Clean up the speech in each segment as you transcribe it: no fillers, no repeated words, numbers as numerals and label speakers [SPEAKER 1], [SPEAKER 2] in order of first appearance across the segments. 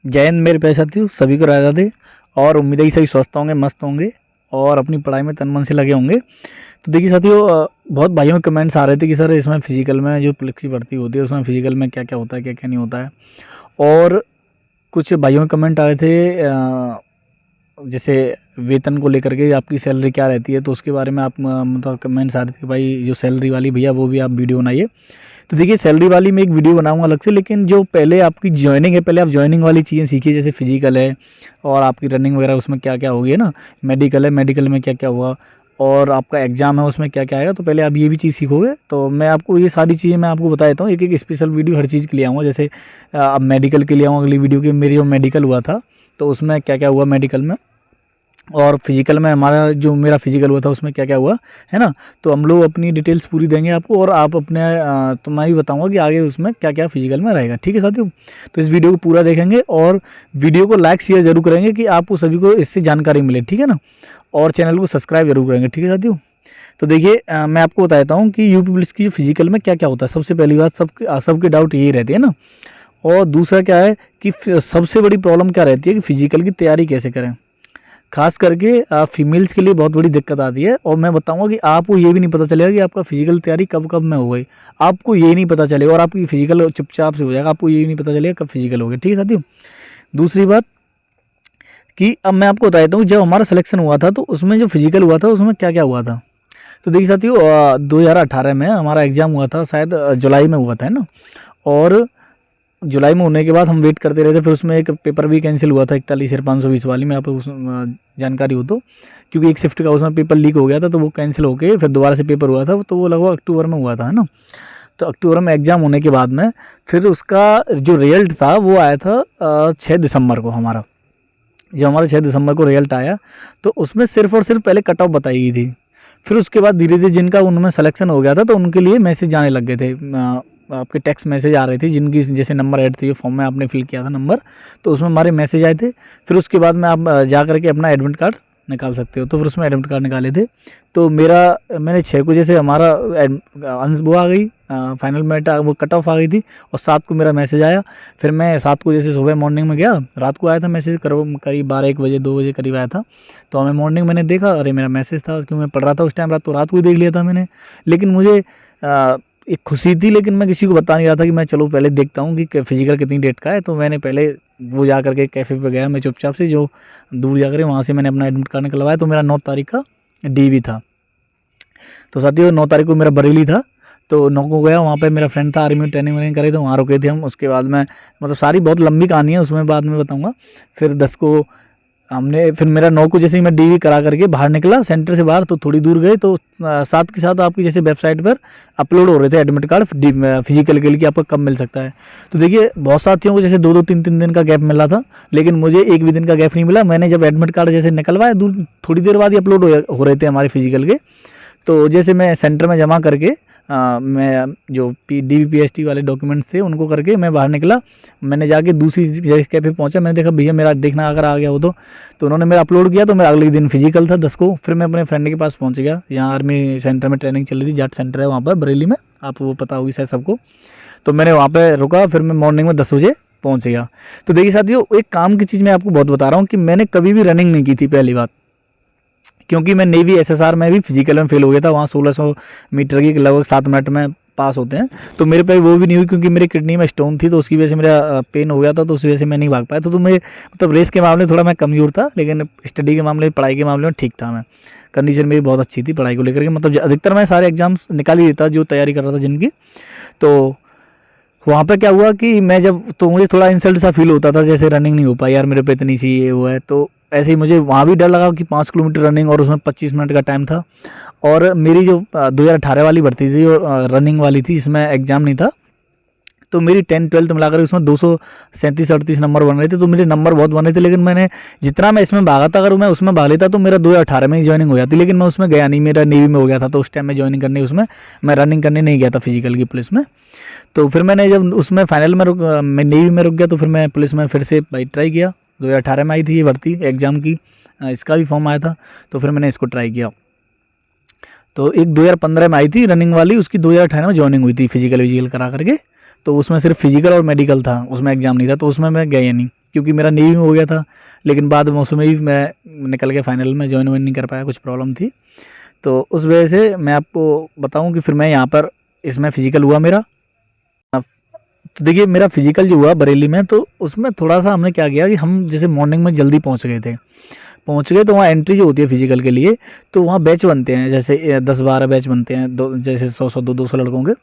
[SPEAKER 1] जय हिंद मेरे प्यारे साथियों, सभी को राधे राधे। और उम्मीद है कि सभी स्वस्थ होंगे, मस्त होंगे और अपनी पढ़ाई में तन मन से लगे होंगे। तो देखिए साथियों, बहुत भाइयों के कमेंट्स आ रहे थे कि सर इसमें फिजिकल में जो पुलिस की भर्ती होती है उसमें फिजिकल में क्या क्या होता है, क्या क्या नहीं होता है। और कुछ भाइयों के कमेंट आ रहे थे जैसे वेतन को लेकर के आपकी सैलरी क्या रहती है, तो उसके बारे में आप मतलब कमेंट्स आ रहे थे कि भाई जो सैलरी वाली भैया वो भी आप वीडियो बनाइए। तो देखिए सैलरी वाली मैं एक वीडियो बनाऊंगा अलग से, लेकिन जो पहले आपकी जॉइनिंग है, पहले आप जॉइनिंग वाली चीज़ें सीखिए। जैसे फिजिकल है और आपकी रनिंग वगैरह उसमें क्या क्या होगी ना, मेडिकल है, मेडिकल में क्या क्या हुआ, और आपका एग्ज़ाम है उसमें क्या क्या आएगा। तो पहले आप ये भी चीज़ सीखोगे तो मैं आपको ये सारी चीज़ें मैं आपको बता देता हूँ। एक एक स्पेशल वीडियो हर चीज़ के लिए आऊँगा। जैसे अब मेडिकल के लिए आऊँगा अगली वीडियो की, मेरी जो मेडिकल हुआ था तो उसमें क्या क्या हुआ मेडिकल में, और फिजिकल में हमारा जो मेरा फिजिकल हुआ था उसमें क्या क्या हुआ, है ना। तो हम लोग अपनी डिटेल्स पूरी देंगे आपको, और आप अपने तो मैं भी बताऊंगा कि आगे उसमें क्या क्या फिजिकल में रहेगा। ठीक है साथियों, तो इस वीडियो को पूरा देखेंगे और वीडियो को लाइक शेयर जरूर करेंगे कि आपको सभी को इससे जानकारी मिले, ठीक है ना। और चैनल को सब्सक्राइब जरूर करेंगे, ठीक है साथियों। तो देखिए मैं आपको बता देता हूँ कि यूपी पुलिस की जो फिजिकल में क्या क्या होता है। सबसे पहली बात, सबके डाउट यही रहती है ना। और दूसरा क्या है कि सबसे बड़ी प्रॉब्लम क्या रहती है कि फिजिकल की तैयारी कैसे करें। खास करके फीमेल्स के लिए बहुत बड़ी दिक्कत आती है। और मैं बताऊंगा कि आपको ये भी नहीं पता चलेगा कि आपका फिजिकल तैयारी कब कब में हो गई, आपको ये नहीं पता चलेगा। और आपकी फिजिकल चुपचाप से हो जाएगा, आपको ये नहीं पता चलेगा कब फिजिकल हो गया। ठीक है साथियों, दूसरी बात कि अब मैं आपको बता देता हूँ जब हमारा सिलेक्शन हुआ था तो उसमें जो फिजिकल हुआ था उसमें क्या क्या हुआ था। तो देखिए साथियों, 2018 में हमारा एग्ज़ाम हुआ था, शायद जुलाई में हुआ था, है ना। और जुलाई में होने के बाद हम वेट करते रहे थे। फिर उसमें एक पेपर भी कैंसिल हुआ था 41,520 वाली में, आपको जानकारी हो तो, क्योंकि एक शिफ्ट का उसमें पेपर लीक हो गया था तो वो कैंसिल होके फिर दोबारा से पेपर हुआ था। तो वो लगभग अक्टूबर में हुआ था, है ना। तो अक्टूबर में एग्ज़ाम होने के बाद में फिर उसका जो रिजल्ट था वो आया था 6 दिसंबर को हमारा। जब हमारा 6 दिसंबर को रिजल्ट आया तो उसमें सिर्फ और सिर्फ पहले कट ऑफ बताई गई थी। फिर उसके बाद धीरे धीरे जिनका उनमें सिलेक्शन हो गया था तो उनके लिए मैसेज आने लग गए थे, आपके टेक्स्ट मैसेज आ रहे थे जिनकी जैसे नंबर ऐड थे, फॉर्म में आपने फिल किया था नंबर, तो उसमें हमारे मैसेज आए थे। फिर उसके बाद में आप जा करके अपना एडमिट कार्ड निकाल सकते हो। तो फिर उसमें एडमिट कार्ड निकाले थे। तो मैंने 6 को जैसे हमारा अंश वो आ गई, फाइनल मेरिट वो कट ऑफ आ गई थी, और 7 को मेरा मैसेज आया। फिर मैं 7 को जैसे सुबह मॉर्निंग में गया, रात को आया था मैसेज करीब 12-1 बजे 2 बजे करीब आया था। तो हमें मॉर्निंग मैंने देखा, अरे मेरा मैसेज था, क्यों मैं पढ़ रहा था उस टाइम, रात को ही देख लिया था मैंने। लेकिन मुझे एक खुशी थी, लेकिन मैं किसी को बता नहीं रहा था कि मैं चलो पहले देखता हूँ कि फिजिकल कितनी डेट का है। तो मैंने पहले वो जा करके कैफ़े पे गया, मैं चुपचाप से जो दूर जा कर वहाँ से मैंने अपना एडमिट कार्ड निकलवाया। तो मेरा 9 तारीख का डीवी था। तो साथियों 9 तारीख को मेरा बरेली था। तो 9 को गया, वहाँ पे मेरा फ्रेंड था, आर्मी में ट्रेनिंग व्रेनिंग करे, तो वहाँ रुके थे हम। उसके बाद में मतलब सारी बहुत लंबी कहानी है, उसमें बाद में बताऊँगा। फिर 10 को हमने, फिर मेरा 9 को जैसे ही मैं डीवी करा करके बाहर निकला सेंटर से बाहर, तो थोड़ी दूर गए तो साथ के साथ आपकी जैसे वेबसाइट पर अपलोड हो रहे थे एडमिट कार्ड फिजिकल के लिए कि आपको कब मिल सकता है। तो देखिए बहुत साथियों को जैसे 2-2 3-3 दिन का गैप मिला था, लेकिन मुझे एक भी दिन का गैप नहीं मिला। मैंने जब एडमिट कार्ड जैसे निकलवाया, थोड़ी देर बाद ही अपलोड हो रहे थे हमारे फिजिकल के। तो जैसे मैं सेंटर में जमा करके मैं जो DVPST वाले डॉक्यूमेंट्स थे उनको करके मैं बाहर निकला। मैंने जाके दूसरी जगह पे पहुंचा, मैंने देखा भैया मेरा देखना अगर आ गया हो तो उन्होंने मेरा अपलोड किया। तो मेरा अगले दिन फिजिकल था 10 को। फिर मैं अपने फ्रेंड के पास पहुंच गया, यहाँ आर्मी सेंटर में ट्रेनिंग चल रही थी, जाट सेंटर है वहाँ पर बरेली में, आप वो पता होगी शायद सबको। तो मैंने वहाँ पर रुका, फिर मैं मॉर्निंग में 10 बजे पहुँच गया। तो देखिए साथियों, एक काम की चीज़ मैं आपको बहुत बता रहा हूँ कि मैंने कभी भी रनिंग नहीं की थी पहली बात, क्योंकि मैं नेवी SSR में भी फिजिकल में फेल हो गया था। वहाँ 1600 मीटर की लगभग 7 मिनट में पास होते हैं। तो मेरे पे वो भी नहीं हुई, क्योंकि मेरी किडनी में स्टोन थी, तो उसकी वजह से मेरा पेन हो गया था, तो उस वजह से मैं नहीं भाग पाया। तो मैं मतलब रेस के मामले में थोड़ा मैं कमज़ोर था, लेकिन स्टडी के मामले, पढ़ाई के मामले में ठीक था। मैं कंडीशन मेरी बहुत अच्छी थी पढ़ाई को लेकर के, मतलब अधिकतर मैं सारे एग्जाम्स निकाल ही देता जो तैयारी कर रहा था जिनकी। तो वहाँ पे क्या हुआ कि मैं जब, तो मुझे थोड़ा इंसल्ट सा फील होता था, जैसे रनिंग नहीं हो पाई यार मेरे पे इतनी सी ये वो है। तो ऐसे ही मुझे वहाँ भी डर लगा कि 5 किलोमीटर रनिंग, और उसमें 25 मिनट का टाइम था। और मेरी जो 2018 वाली भर्ती थी जो रनिंग वाली थी, इसमें एग्ज़ाम नहीं था, तो मेरी 10-12 मिलाकर उसमें 237-38 नंबर बन रहे थे। तो मेरे नंबर बहुत बन रहे थे, लेकिन मैंने जितना मैं इसमें भागा था, अगर मैं उसमें भाग लेता तो मेरा 2018 में ही ज्वाइनिंग हो जाती, लेकिन मैं उसमें गया नहीं, मेरा नेवी में हो गया था। तो उस टाइम मैं ज्वाइनिंग करने, उसमें मैं रनिंग करने नहीं गया था फिजिकल की पुलिस में। तो फिर मैंने जब उसमें फाइनल में मैं नेवी में रुक गया, तो फिर मैं पुलिस में फिर से भाई ट्राई किया। 2018 में आई थी ये भर्ती एग्ज़ाम की, इसका भी फॉर्म आया था, तो फिर मैंने इसको ट्राई किया। तो एक 2015 में आई थी रनिंग वाली, उसकी 2018 में ज्वाइनिंग हुई थी फिजिकल करा करके। तो उसमें सिर्फ फिजिकल और मेडिकल था, उसमें एग्ज़ाम नहीं था, तो उसमें मैं गया नहीं। क्योंकि मेरा नेवी में हो गया था, लेकिन बाद में उसमें ही मैं निकल गया, फाइनल में जॉइन नहीं कर पाया, कुछ प्रॉब्लम थी। तो उस वजह से मैं आपको बताऊं कि फिर मैं यहाँ पर इसमें फ़िज़िकल हुआ मेरा। तो देखिए मेरा फ़िज़िकल जो हुआ बरेली में, तो उसमें थोड़ा-सा हमने क्या किया कि हम जैसे मॉर्निंग में जल्दी पहुँच गए थे। पहुँच गए तो वहाँ एंट्री जो होती है फ़िज़िकल के लिए, तो वहाँ बैच बनते हैं, जैसे 10-12 बैच बनते हैं, दो जैसे 100-100 200-200 लड़कों के।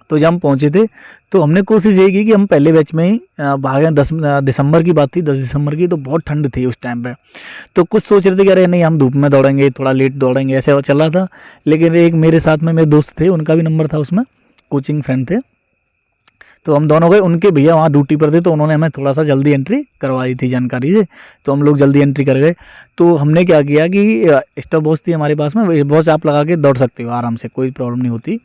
[SPEAKER 1] तो जब हम पहुँचे थे, तो हमने कोशिश यही की कि हम पहले बैच में ही भागे। 10 दिसंबर की बात थी, 10 दिसंबर की, तो बहुत ठंड थी उस टाइम पे। तो कुछ सोच रहे थे कि अरे नहीं हम धूप में दौड़ेंगे, थोड़ा लेट दौड़ेंगे, ऐसे चल रहा था। लेकिन एक मेरे साथ में मेरे दोस्त थे, उनका भी नंबर था उसमें, कोचिंग फ्रेंड थे। तो हम दोनों गए, उनके भैया वहाँ ड्यूटी पर थे, तो उन्होंने हमें थोड़ा सा जल्दी एंट्री करवाई थी जानकारी से। तो हम लोग जल्दी एंट्री कर गए। तो हमने क्या किया कि स्टॉप वॉच थी हमारे पास में, वॉच आप लगा के दौड़ सकते हो आराम से, कोई प्रॉब्लम नहीं होती।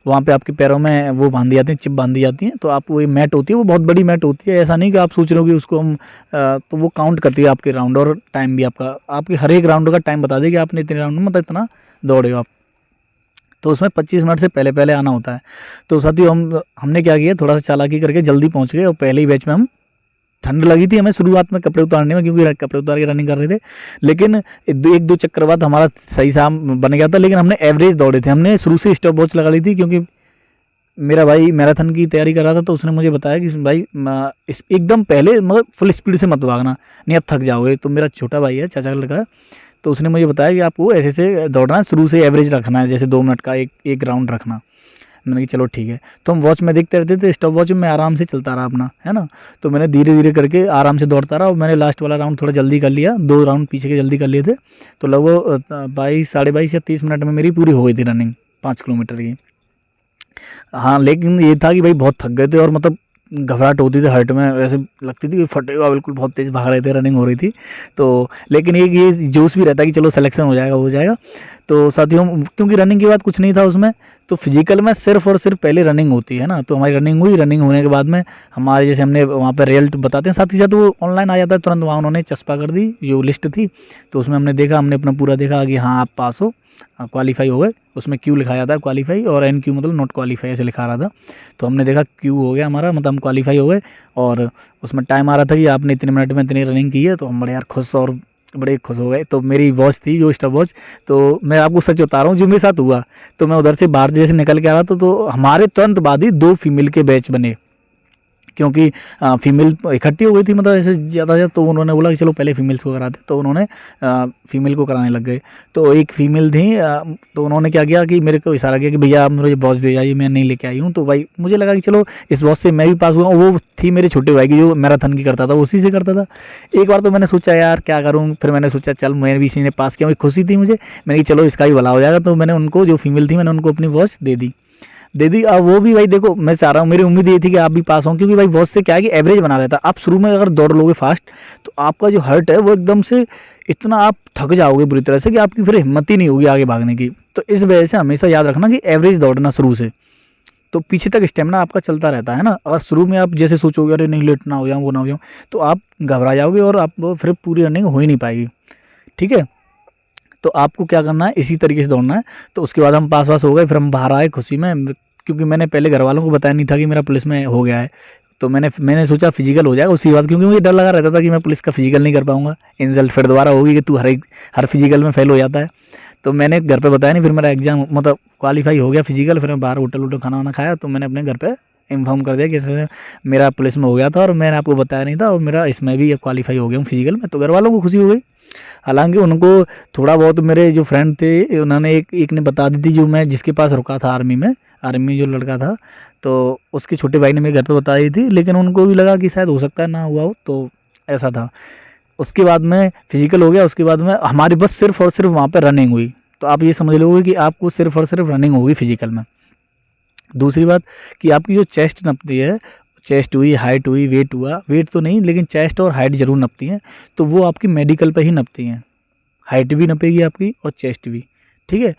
[SPEAKER 1] वहाँ पे आपके पैरों में वो बांधी जाती हैं, चिप बांधी जाती हैं। तो आप वो मैट होती है, वो बहुत बड़ी मैट होती है, ऐसा नहीं कि आप सोच रहे हो कि उसको हम तो वो काउंट करती है आपके राउंड और टाइम भी आपका, आपके हर एक राउंड का टाइम बता देगी कि आपने इतने राउंड में मतलब इतना दौड़े हो आप। तो उसमें 25 मिनट से पहले पहले आना होता है। तो साथियों हमने क्या किया, थोड़ा सा चालाकी करके जल्दी पहुंच गए, और पहले ही बैच में हम, ठंड लगी थी हमें शुरुआत में कपड़े उतारने में, क्योंकि कपड़े उतार के रनिंग कर रहे थे। लेकिन एक दो चक्कर बाद हमारा सही साम बन गया था। लेकिन हमने एवरेज दौड़े थे, हमने शुरू से स्टॉप वॉच लगा ली थी, क्योंकि मेरा भाई मैराथन की तैयारी कर रहा था। तो उसने मुझे बताया कि भाई एकदम पहले मतलब फुल स्पीड से मत भागना, नहीं अब थक जाओगे। तो मेरा छोटा भाई है, चाचा का लड़का है, तो उसने मुझे बताया कि आपको ऐसे से दौड़ना है, शुरू से एवरेज रखना है, जैसे 2 मिनट का एक राउंड रखना। मैंने कहा चलो ठीक है। तो हम वॉच में देखते रहते थे, स्टॉप वॉच में मैं आराम से चलता रहा अपना, है ना। तो मैंने धीरे धीरे करके आराम से दौड़ता रहा, और मैंने लास्ट वाला राउंड थोड़ा जल्दी कर लिया, 2 राउंड पीछे के जल्दी कर लिए थे। तो लगभग 22 साढ़े 22 या 30 मिनट में मेरी पूरी हो गई थी रनिंग 5 किलोमीटर की। हाँ, लेकिन ये था कि भाई बहुत थक गए थे, और मतलब घबराहट होती थी हार्ट में, ऐसे लगती थी कि फटेगा बिल्कुल, बहुत तेज़ भाग रहे थे, रनिंग हो रही थी। तो लेकिन एक ये जोश भी रहता है कि चलो सिलेक्शन हो जाएगा। तो साथियों क्योंकि रनिंग के बाद कुछ नहीं था उसमें, तो फिजिकल में सिर्फ और सिर्फ पहले रनिंग होती है ना। तो हमारी रनिंग हुई, रनिंग होने के बाद में हमारे जैसे हमने वहाँ पर रिजल्ट बताते हैं, साथ ही साथ वो ऑनलाइन आ जाता है तुरंत, वहाँ उन्होंने चस्पा कर दी जो लिस्ट थी। तो उसमें हमने देखा, हमने अपना पूरा देखा कि हाँ आप पास हो, क्वालीफाई हो गए। उसमें क्यू लिखाया था क्वालीफाई, और एन क्यू मतलब नॉट क्वालीफाई ऐसे लिखा रहा था। तो हमने देखा क्यू हो गया हमारा, मतलब हम क्वालीफाई हो गए। और उसमें टाइम आ रहा था कि आपने इतने मिनट में इतनी रनिंग की है। तो हम बड़े यार खुश और बड़े खुश हो गए। तो मेरी वॉच थी जो स्टॉप वॉच, तो मैं आपको सच बता रहा हूँ जो मेरे साथ हुआ। तो मैं उधर से बाहर जैसे निकल के आ रहा था, तो हमारे तुरंत बाद ही 2 फीमेल के बैच बने, क्योंकि फीमेल इकट्ठी हो गई थी, मतलब ऐसे ज़्यादा ज़्यादा। तो उन्होंने बोला कि चलो पहले फीमेल्स को कराते, तो उन्होंने फीमेल को कराने लग गए। तो एक फीमेल थी, तो उन्होंने क्या किया कि मेरे को इशारा किया कि भैया आप मुझे बॉस दे जाइए, मैं नहीं लेके आई हूँ। तो भाई मुझे लगा कि चलो इस बॉस से मैं भी पास हुआ। वो थी मेरे छोटे भाई की, जो मैराथन की करता था, उसी से करता था। एक बार तो मैंने सोचा यार क्या करूँ, फिर मैंने सोचा चल मैं भी इसी ने पास किया, मुझे खुशी थी मुझे, मैंने कि चलो इसका भी भला हो जाएगा। तो मैंने उनको, जो फीमेल थी, मैंने उनको अपनी वॉच दे दी। अब वो भी भाई देखो, मैं चाह रहा हूँ, मेरी उम्मीद ये थी कि आप भी पास हों, क्योंकि भाई बहुत से क्या है कि एवरेज बना रहता है। आप शुरू में अगर दौड़ लोगे फास्ट, तो आपका जो हार्ट है वो एकदम से इतना आप थक जाओगे बुरी तरह से कि आपकी फिर हिम्मत ही नहीं होगी आगे भागने की। तो इस वजह से हमेशा याद रखना कि एवरेज दौड़ना शुरू से, तो पीछे तक स्टेमिना आपका चलता रहता है ना। अगर शुरू में आप जैसे सोचोगे अरे नहीं लेट ना हो जाऊँ, वो ना हो जाऊँ, तो आप घबरा जाओगे और आप फिर पूरी रनिंग हो ही नहीं पाएगी। ठीक है, तो आपको क्या करना है, इसी तरीके से दौड़ना है। तो उसके बाद हम पास हो गए, फिर हम बाहर आए खुशी में, क्योंकि मैंने पहले घर वालों को बताया नहीं था कि मेरा पुलिस में हो गया है। तो मैंने सोचा फिजिकल हो जाएगा उसी बात, क्योंकि मुझे डर लगा रहता था कि मैं पुलिस का फिजिकल नहीं कर पाऊंगा, इंसल्ट फिर दोबारा होगी कि तू हर फिजिकल में फेल हो जाता है। तो मैंने घर पे बताया नहीं। फिर मेरा एग्जाम मतलब क्वालीफाई हो गया फिजिकल, फिर मैं बाहर होटल खाना वाना खाया। तो मैंने अपने घर पे इन्फॉर्म कर दिया कि ऐसे मेरा पुलिस में हो गया था, और मैंने आपको बताया नहीं था, और मेरा इसमें भी क्वालीफाई हो गया हूँ फिजिकल में। तो घर वालों को खुशी हो गई। हालांकि उनको थोड़ा बहुत, मेरे जो फ्रेंड थे उन्होंने एक ने बता दी थी, जो मैं जिसके पास रुका था आर्मी में जो लड़का था, तो उसके छोटे भाई ने मेरे घर पे बता दी थी। लेकिन उनको भी लगा कि शायद हो सकता है ना हुआ हो, तो ऐसा था। उसके बाद में फिजिकल हो गया, उसके बाद में हमारी बस सिर्फ और सिर्फ वहाँ पर रनिंग हुई। तो आप ये समझ लोगे कि आपको सिर्फ और सिर्फ रनिंग होगी फिजिकल में। दूसरी बात कि आपकी जो चेस्ट नपती है, चेस्ट हुई, हाइट हुई, वेट हुआ, वेट तो नहीं लेकिन चेस्ट और हाइट ज़रूर नपती हैं। तो वो आपकी मेडिकल पे ही नपती हैं, हाइट भी नपेगी आपकी और चेस्ट भी। ठीक है,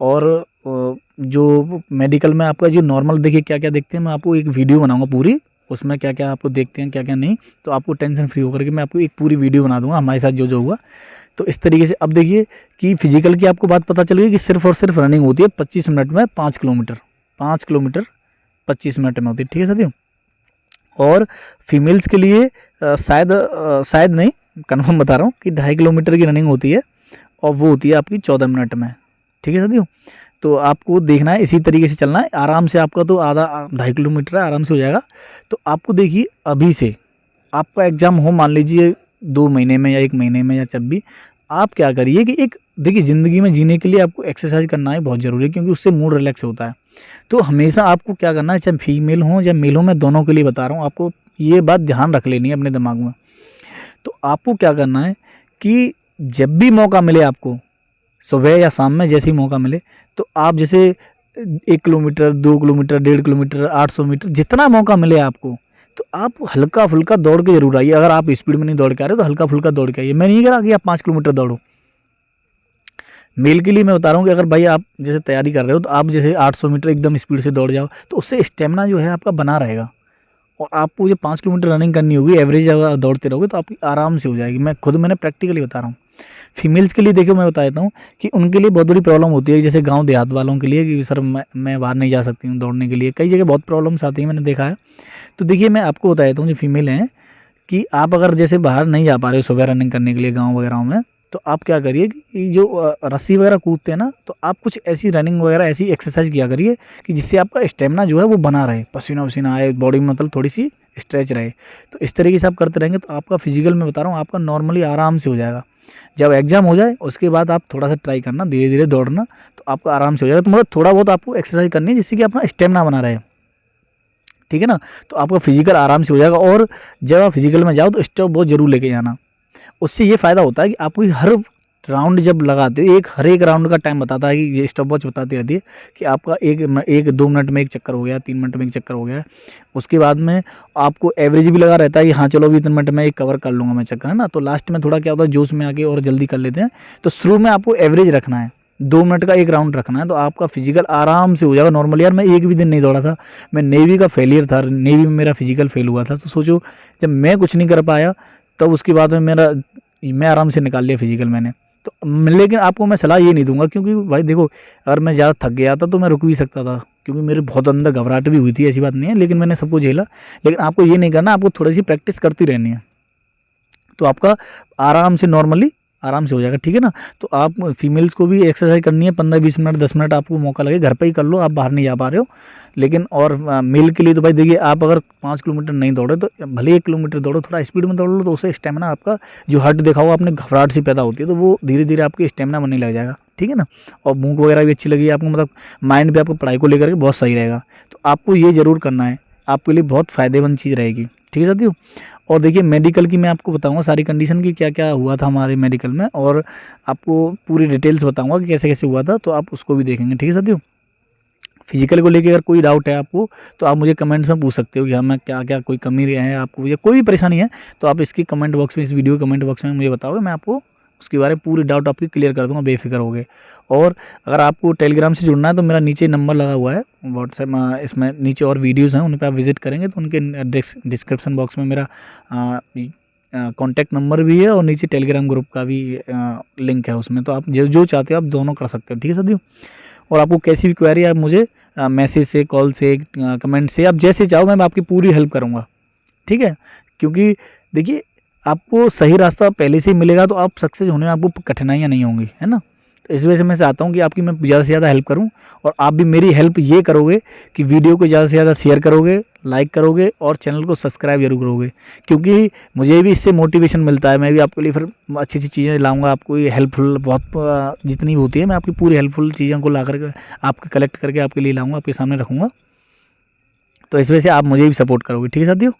[SPEAKER 1] और जो मेडिकल में आपका जो नॉर्मल देखिए क्या क्या देखते हैं, मैं आपको एक वीडियो बनाऊंगा पूरी, उसमें क्या क्या आपको देखते हैं क्या क्या नहीं। तो आपको टेंशन फ्री होकर के मैं आपको एक पूरी वीडियो बना दूंगा हमारे साथ जो जो हुआ। तो इस तरीके से अब देखिए कि फिजिकल की आपको बात पता चल गई कि सिर्फ और सिर्फ रनिंग होती है 25 मिनट में 5 किलोमीटर, 5 किलोमीटर 25 मिनट में होती है। ठीक है साथियों, और फीमेल्स के लिए शायद नहीं, कन्फर्म बता रहा हूँ कि 2.5 किलोमीटर की रनिंग होती है और वो होती है आपकी 14 मिनट में। ठीक है साथियों, तो आपको देखना है, इसी तरीके से चलना है आराम से। आपका तो आधा 2.5 किलोमीटर है, आराम से हो जाएगा। तो आपको देखिए, अभी से आपका एग्ज़ाम हो, मान लीजिए 2 महीने में या 1 महीने में या जब भी, आप क्या करिए कि एक देखिए, ज़िंदगी में जीने के लिए आपको एक्सरसाइज करना ही बहुत ज़रूरी है, क्योंकि उससे मूड रिलैक्स होता है। तो हमेशा आपको क्या करना है, चाहे फीमेल हो या मेल हो, मैं दोनों के लिए बता रहा हूँ, आपको ये बात ध्यान रख लेनी है अपने दिमाग में। तो आपको क्या करना है कि जब भी मौका मिले आपको, सुबह या शाम में जैसे ही मौका मिले, तो आप जैसे 1 किलोमीटर, 2 किलोमीटर, 1.5 किलोमीटर, 800 मीटर, जितना मौका मिले आपको, तो आप हल्का-फुल्का दौड़ के ज़रूर आइए। अगर आप स्पीड में नहीं दौड़ के आ रहे हो, तो हल्का-फुल्का दौड़ के आइए। मैं नहीं कह रहा कि आप 5 किलोमीटर दौड़ो। मेल के लिए मैं बता रहा हूँ कि अगर भाई आप जैसे तैयारी कर रहे हो, तो आप जैसे 800 मीटर एकदम स्पीड से दौड़ जाओ, तो उससे स्टेमिना जो है आपका बना रहेगा। और आपको जो 5 किलोमीटर रनिंग करनी होगी, एवरेज अगर दौड़ते रहोगे, तो आपकी आराम से हो जाएगी। मैंने प्रैक्टिकली बता रहा हूँ। फीमेल्स के लिए देखिए, मैं बता देता हूँ कि उनके लिए बहुत बड़ी प्रॉब्लम होती है, जैसे गाँव देहात वालों के लिए, कि सर मैं बाहर नहीं जा सकती हूँ दौड़ने के लिए। कई जगह बहुत प्रॉब्लम्स आती हैं, मैंने देखा है। तो देखिए, मैं आपको बता देता हूँ, जो फीमेल हैं, कि आप अगर जैसे बाहर नहीं जा पा रहे हो सुबह रनिंग करने के लिए गाँव वगैरह में, तो आप क्या करिए कि जो रस्सी वगैरह कूदते हैं ना, तो आप कुछ ऐसी रनिंग वगैरह ऐसी एक्सरसाइज किया करिए कि जिससे आपका स्टेमिना जो है वो बना रहे, पसीना-वसीना आए, बॉडी में मतलब थोड़ी-सी स्ट्रेच रहे। तो इस तरीके से आप करते रहेंगे, तो आपका फिजिकल मैं बता रहा हूँ, आपका नॉर्मली आराम से हो जाएगा। जब एग्ज़ाम हो जाए, उसके बाद आप थोड़ा-सा ट्राई करना, धीरे-धीरे दौड़ना, तो आपका आराम से हो जाएगा। तो मतलब थोड़ा बहुत आपको एक्सरसाइज करनी है, जिससे कि अपना स्टेमिना बना रहे। ठीक है ना? तो आपका फिजिकल आराम से हो जाएगा। और जब आप फिजिकल में जाओ, तो स्टॉप वॉच ज़रूर लेके जाना। उससे ये फ़ायदा होता है कि आपको हर राउंड जब लगाते हो, हर एक राउंड का टाइम बताता है, कि ये स्टॉप वॉच बताती रहती है कि आपका 2 मिनट में 1 चक्कर हो गया, 3 मिनट में 1 चक्कर हो गया। उसके बाद में आपको एवरेज भी लगा रहता है कि हाँ चलो, अभी इतने मिनट में 1 कवर कर लूँगा मैं चक्कर, है ना? तो लास्ट में थोड़ा क्या होता है, जोश में आके और जल्दी कर लेते हैं। तो शुरू में आपको एवरेज रखना है, 2 मिनट का 1 राउंड रखना है, तो आपका फिजिकल आराम से हो जाएगा नॉर्मल। यार, मैं एक भी दिन नहीं दौड़ा था, मैं नेवी का फेलियर था, नेवी में मेरा फिजिकल फेल हुआ था। तो सोचो, जब मैं कुछ नहीं कर पाया, तब उसके बाद में मैं आराम से निकाल लिया फिजिकल मैंने। तो लेकिन आपको मैं सलाह ये नहीं दूंगा, क्योंकि भाई देखो, अगर मैं ज़्यादा थक गया था तो मैं रुक भी सकता था, क्योंकि मेरे बहुत अंदर घबराहट भी हुई थी, ऐसी बात नहीं है, लेकिन मैंने सबको झेला। लेकिन आपको ये नहीं करना, आपको थोड़ी सी प्रैक्टिस करती रहनी है, तो आपका आराम से नॉर्मली आराम से हो जाएगा। ठीक है ना? तो आप फीमेल्स को भी एक्सरसाइज करनी है, 15-20 मिनट, 10 मिनट आपको मौका लगे, घर पे ही कर लो, आप बाहर नहीं जा पा रहे हो। लेकिन और मेल के लिए तो भाई देखिए, आप अगर 5 किलोमीटर नहीं दौड़े, तो भले 1 किलोमीटर दौड़ो, थोड़ा स्पीड में दौड़ लो, तो उससे स्टेमिना आपका जो हट देखा हो आपने, घबराहट सी पैदा होती है, तो वो धीरे धीरे आपकी स्टेमिना बनने लग जाएगा। ठीक है ना? और भूख वगैरह भी अच्छी लगी आपको, मतलब माइंड भी आपको पढ़ाई को लेकर के बहुत सही रहेगा। तो आपको ये ज़रूर करना है, आपके लिए बहुत फ़ायदेमंद चीज़ रहेगी। ठीक है साथियों? और देखिए, मेडिकल की मैं आपको बताऊंगा सारी कंडीशन की, क्या क्या हुआ था हमारे मेडिकल में, और आपको पूरी डिटेल्स बताऊंगा कि कैसे कैसे हुआ था, तो आप उसको भी देखेंगे। ठीक है साथियों? फिजिकल को लेकर अगर कोई डाउट है आपको, तो आप मुझे कमेंट्स में पूछ सकते हो कि हाँ, मैं क्या क्या कोई कमी है आपको या कोई भी परेशानी है, तो आप इसकी कमेंट बॉक्स में, इस वीडियो कमेंट बॉक्स में मुझे बताओगे, मैं आपको उसके बारे में पूरी डाउट आपकी क्लियर कर दूंगा, बेफिक्र हो गए। और अगर आपको टेलीग्राम से जुड़ना है, तो मेरा नीचे नंबर लगा हुआ है व्हाट्सएप, इसमें नीचे और वीडियोज़ हैं, उन पर आप विजिट करेंगे तो उनके डिस्क्रिप्शन बॉक्स में मेरा कॉन्टैक्ट नंबर भी है, और नीचे टेलीग्राम ग्रुप का भी लिंक है उसमें, तो आप जो चाहते हो आप दोनों कर सकते हो। ठीक है साथियों? और आपको कैसी भी क्वेरी आप मुझे मैसेज से, कॉल से, कमेंट से, आप जैसे चाहो मैं आपकी पूरी हेल्प करूँगा। ठीक है? क्योंकि देखिए, आपको सही रास्ता पहले से ही मिलेगा, तो आप सक्सेस होने में आपको कठिनाइयाँ नहीं होंगी, है ना? तो इस वजह से मैं चाहता हूँ कि आपकी मैं ज़्यादा से ज़्यादा हेल्प करूँ, और आप भी मेरी हेल्प ये करोगे कि वीडियो को ज़्यादा से ज़्यादा शेयर करोगे, लाइक करोगे, और चैनल को सब्सक्राइब जरूर करोगे, क्योंकि मुझे भी इससे मोटिवेशन मिलता है। मैं भी आपके लिए फिर अच्छी अच्छी चीज़ें लाऊंगा, आपको ये हेल्पफुल बहुत जितनी होती है, मैं आपकी पूरी हेल्पफुल चीज़ों को ला करके आपके कलेक्ट करके आपके लिए लाऊंगा, आपके सामने रखूँगा। तो इस वजह से आप मुझे भी सपोर्ट करोगे। ठीक है साथियों?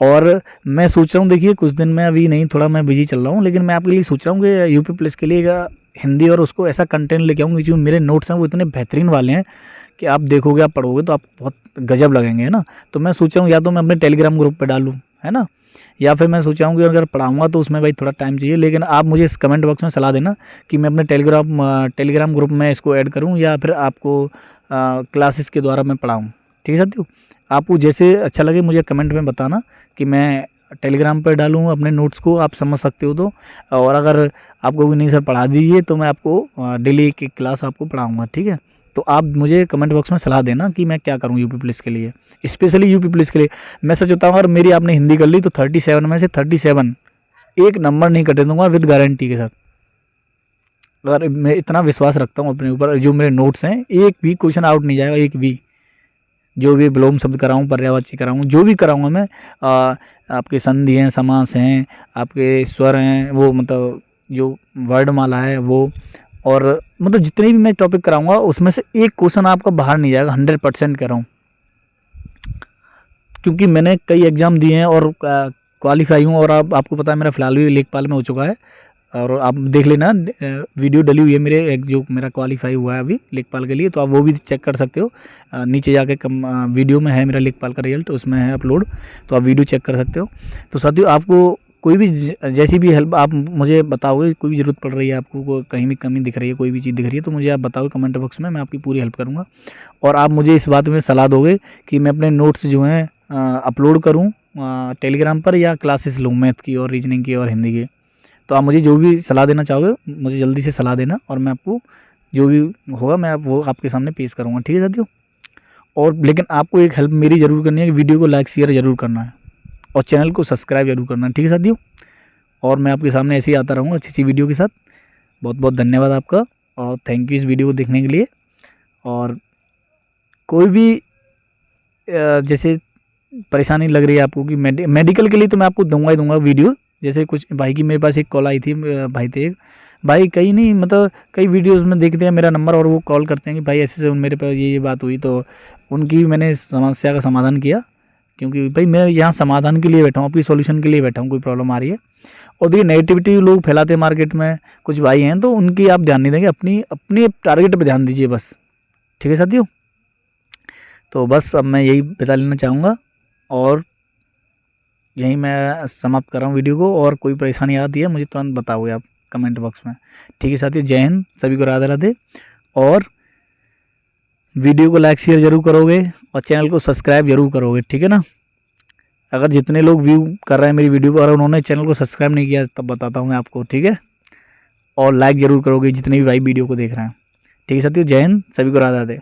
[SPEAKER 1] और मैं सोच रहा हूँ, देखिए कुछ दिन में, अभी नहीं, थोड़ा मैं बिजी चल रहा हूँ, लेकिन मैं आपके लिए सोच रहा हूँ कि यूपी पुलिस के लिए हिंदी और उसको ऐसा कंटेंट लेके आऊँगी, जो मेरे नोट्स हैं वो इतने बेहतरीन वाले हैं कि आप देखोगे, आप पढ़ोगे तो आप बहुत गजब लगेंगे, है ना? तो मैं सोच रहा हूँ, या तो मैं अपने टेलीग्राम ग्रुप पे डालूँ, है ना, या फिर मैं सोच रहा हूँ कि अगर पढ़ाऊँगा तो उसमें भाई थोड़ा टाइम चाहिए, लेकिन आप मुझे इस कमेंट बॉक्स में सलाह देना कि मैं अपने टेलीग्राम ग्रुप में इसको ऐड करूँ, या फिर आपको क्लासेस के द्वारा मैं पढ़ाऊँ। ठीक है साथियों? आपको जैसे अच्छा लगे मुझे कमेंट में बताना कि मैं टेलीग्राम पर डालूँ अपने नोट्स को, आप समझ सकते हो तो। और अगर आपको भी नहीं सर पढ़ा दीजिए, तो मैं आपको डेली एक क्लास आपको पढ़ाऊँगा। ठीक है? तो आप मुझे कमेंट बॉक्स में सलाह देना कि मैं क्या करूँ यूपी पुलिस के लिए, स्पेशली यूपी पुलिस के लिए। मैं सच बताऊँ, अगर मेरी आपने हिंदी कर ली तो 37 में से 37 एक नंबर नहीं कटे दूंगा विद गारंटी के साथ। अगर मैं इतना विश्वास रखता हूँ अपने ऊपर, जो मेरे नोट्स हैं एक भी क्वेश्चन आउट नहीं जाएगा, एक भी। जो भी विलोम शब्द कराऊँ, पर्यायवाची कराऊँ, जो भी कराऊँगा मैं, आपके संधि हैं, समास हैं, आपके स्वर हैं, वो मतलब जो वर्णमाला है वो, और मतलब जितने भी मैं टॉपिक कराऊंगा उसमें से एक क्वेश्चन आपका बाहर नहीं जाएगा, 100% कह रहा हूँ। क्योंकि मैंने कई एग्ज़ाम दिए हैं और क्वालिफाई हूँ, और आपको पता है मेरा फिलहाल भी लेखपाल में हो चुका है, और आप देख लेना वीडियो डली हुई है मेरे, एक जो मेरा क्वालिफाई हुआ है अभी लेखपाल के लिए, तो आप वो भी चेक कर सकते हो। नीचे जाके वीडियो में है मेरा लेखपाल का रिजल्ट, उसमें है अपलोड, तो आप वीडियो चेक कर सकते हो। तो साथियों, आपको कोई भी जैसी भी हेल्प आप मुझे बताओगे, कोई भी ज़रूरत पड़ रही है आपको, कहीं भी कमी दिख रही है, कोई भी चीज़ दिख रही है, तो मुझे आप बताओगे कमेंट बॉक्स में, मैं आपकी पूरी हेल्प करूँगा। और आप मुझे इस बात में सलाह दोगे कि मैं अपने नोट्स जो हैं अपलोड करूँ टेलीग्राम पर, या क्लासेस लूँ मैथ की और रीजनिंग की और हिंदी की। तो आप मुझे जो भी सलाह देना चाहोगे मुझे जल्दी से सलाह देना, और मैं आपको जो भी होगा मैं वो आपके सामने पेश करूँगा, ठीक है साथियों। और लेकिन आपको एक हेल्प मेरी ज़रूर करनी है कि वीडियो को लाइक शेयर ज़रूर करना है, और चैनल को सब्सक्राइब जरूर करना है, ठीक है साथियों। और मैं आपके सामने ऐसे ही आता रहूँगा अच्छी अच्छी वीडियो के साथ। बहुत बहुत धन्यवाद आपका, और थैंक यू इस वीडियो को देखने के लिए। और कोई भी जैसे परेशानी लग रही है आपको कि मेडिकल के लिए, तो मैं आपको दूंगा ही दूंगा वीडियो। जैसे कुछ भाई की मेरे पास एक कॉल आई थी, भाई थे एक भाई, कई नहीं मतलब कई वीडियोस में देखते हैं मेरा नंबर, और वो कॉल करते हैं कि भाई ऐसे मेरे पास ये बात हुई, तो उनकी मैंने समस्या का समाधान किया। क्योंकि भाई मैं यहाँ समाधान के लिए बैठा हूँ, आपकी सॉल्यूशन के लिए बैठा हूँ, कोई प्रॉब्लम आ रही है। और देखिए नेगेटिविटी लोग फैलाते हैं मार्केट में, कुछ भाई हैं, तो उनकी आप ध्यान नहीं देंगे, अपनी अपने टारगेट पर ध्यान दीजिए बस, ठीक है साथियों। तो बस अब मैं यही बता लेना चाहूँगा, और यहीं मैं समाप्त कर रहा हूँ वीडियो को। और कोई परेशानी आती है मुझे तुरंत बताओगे आप कमेंट बॉक्स में, ठीक है साथियों। जय हिंद, सभी को राधे राधे। और वीडियो को लाइक शेयर जरूर करोगे, और चैनल को सब्सक्राइब जरूर करोगे, ठीक है ना। अगर जितने लोग व्यू कर रहे हैं मेरी वीडियो को, अगर उन्होंने चैनल को सब्सक्राइब नहीं किया तब बताता हूँ मैं आपको, ठीक है। और लाइक जरूर करोगे जितने भी भाई वीडियो को देख रहे हैं, ठीक है साथियों। जय हिंद, सभी को राधे राधे।